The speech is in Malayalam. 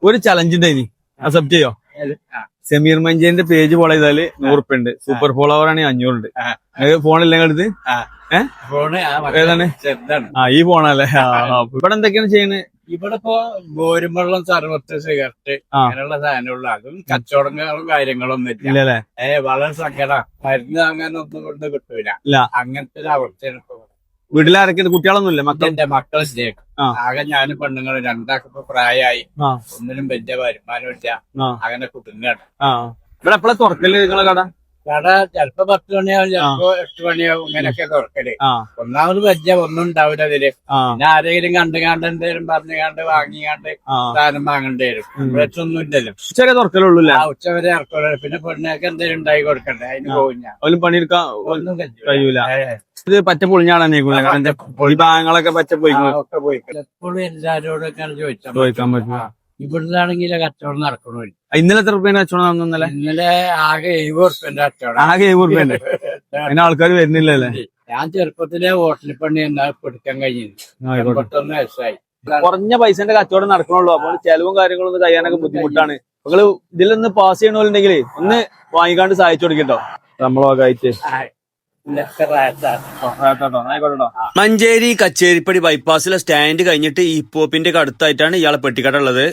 ഒരു ചലഞ്ച് ഉണ്ടായിനി അക്സെപ്റ്റ് ചെയ്യോ? സമീർ മഞ്ചേന്റെ പേജ് ഫോളോ ചെയ്താല് 100 ഉണ്ട്. സൂപ്പർ ഫോളോവർ ആണെങ്കിൽ 500 ഉണ്ട്. ഫോണില്ലെങ്കിൽ എടുത്ത് ഏതാണ്? ഈ ഫോണല്ലേ? ഇവിടെ എന്തൊക്കെയാണ് ചെയ്യുന്നത്? ഇവിടെ ഇപ്പോ ഗോരുമ്പള്ളം സർവത്ത് സിഗരറ്റ് അങ്ങനെയുള്ള സാധനമുള്ള അതും കച്ചവടങ്ങളും കാര്യങ്ങളൊന്നും ഇല്ലല്ലേ? വളരെ സങ്കട മരുന്ന് അങ്ങനെ ഒന്നും കൊണ്ട് കിട്ടൂല. അങ്ങനത്തെ ഒരു അവസ്ഥയാണ് ഇപ്പൊ. വീട്ടിലാരൊക്കെ കുട്ടികളൊന്നുമില്ല? എന്റെ മക്കൾ ആകെ ഞാനും പെണ്ണുങ്ങൾ രണ്ടാക്കിപ്പോ പ്രായമായി. ഒന്നിനും വലിയ വരുമാനമില്ല. അങ്ങനെ കുടുങ്ങാണ്. ഇവിടെ എപ്പോഴാ തുറക്കല് നിങ്ങളെ കട? കട ചിലപ്പോ 10 മണിയാവും, ചിലപ്പോ 8 മണിയാവും. ഇങ്ങനെയൊക്കെ തുറക്കല്. ഒന്നാമത് വെച്ച ഒന്നും ഉണ്ടാവില്ല അതില്. പിന്നെ ആരെങ്കിലും കണ്ടുകാണ്ട് എന്തേലും പറഞ്ഞുകാണ്ട് വാങ്ങിക്കാണ്ട് സാധനം വാങ്ങേണ്ടി വരും. ഒന്നും ഇല്ലല്ലോ. ഉച്ചവരെ തുറക്കലുള്ളൂ. ഉച്ചവരെ ഇറക്കുള്ളൂ. പിന്നെ പെണ്ണൊക്കെ എന്തെങ്കിലും ഉണ്ടായി കൊടുക്കണ്ടേ, അതിന് പോകും ഞാൻ. അതിലും പണിയെടുക്കാൻ ഒന്നും കഴിയൂല. ഇത് പറ്റ പൊളിഞ്ഞാണ് ഈ ഭാഗങ്ങളൊക്കെ പറ്റ പോയി. എപ്പോഴും എല്ലാരോടൊക്കെയാണ് ചോദിക്കാൻ പറ്റും. ഇവിടുന്നാണെങ്കിൽ കച്ചവടം നടക്കണില്ല. ഇന്നലെ എത്ര റുപ്യ കച്ചവടം? ഇന്നലെ ആകെ 70 കച്ചവടം. ആകെ 70 അതിന് ആൾക്കാർ വരുന്നില്ലല്ലേ? ഞാൻ ചെറുപ്പത്തിലെ ഹോട്ടൽ പണി എന്നാ പിടിക്കാൻ കഴിഞ്ഞില്ല. 81 വയസ്സായി. കുറഞ്ഞ പൈസന്റെ കച്ചവടം നടക്കണുള്ളൂ. അപ്പോൾ ചെലവും കാര്യങ്ങളൊന്നും കഴിയാനൊക്കെ ബുദ്ധിമുട്ടാണ്. നിങ്ങള് ഇതിലൊന്ന് പാസ് ചെയ്യണമെന്നുണ്ടെങ്കിൽ ഒന്ന് വാങ്ങിക്കാണ്ട് സഹായിച്ചു കൊടുക്കട്ടോ. നമ്മളൊക്കെ ആയിട്ട് മഞ്ചേരി കച്ചേരിപ്പടി ബൈപ്പാസിലെ സ്റ്റാൻഡ് കഴിഞ്ഞിട്ട് ഈ ഹിപ്പോപ്പിന്റെ അടുത്തായിട്ടാണ് ഇയാളെ പെട്ടിക്കട ഉള്ളത്.